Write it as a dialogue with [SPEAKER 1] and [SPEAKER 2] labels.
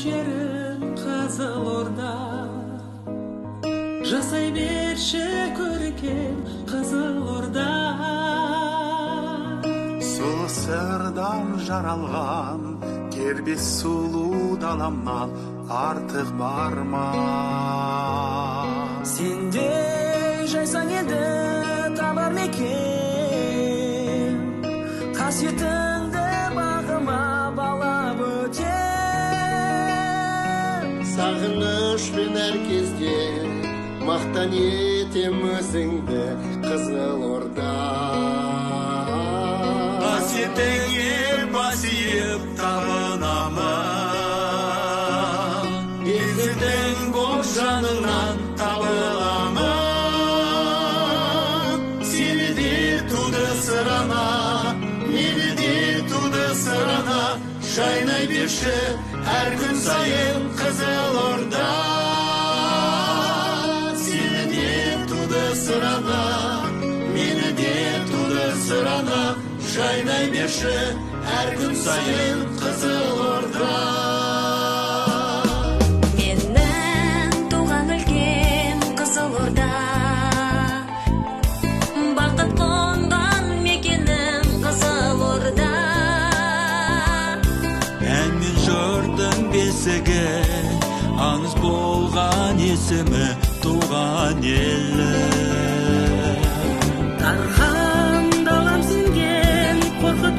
[SPEAKER 1] жерім Қызылорда, жасай берші көркем Қызылорда.
[SPEAKER 2] Сұлу сырдан жаралған кербез сұлу даламнан артық барма.
[SPEAKER 1] Сендей жайсаң елді табар мекен, қасиетіңді бағыма балап өтем.
[SPEAKER 3] Сағынышпен әр кезде мақтан етем өзіңді Қызылорда.
[SPEAKER 2] Қасиетіңе бас иіп табынамын, бекітің боп жаныңнан табыламын. Сені де туды сырана, мені де туды сырана, шайнай берші әр күн сайын Қызылорда. Сені де туды сырана, мені де туды сырана, шайнай берші әр күн сайын Қызылорда.
[SPEAKER 4] Менің туған өлкем Қызылорда, бақыт қонған мекенім Қызылорда.
[SPEAKER 5] Әнмен жырдың бесігі, аңыз болған есімі туған елі.
[SPEAKER 1] Тархан далам сенген қорқыт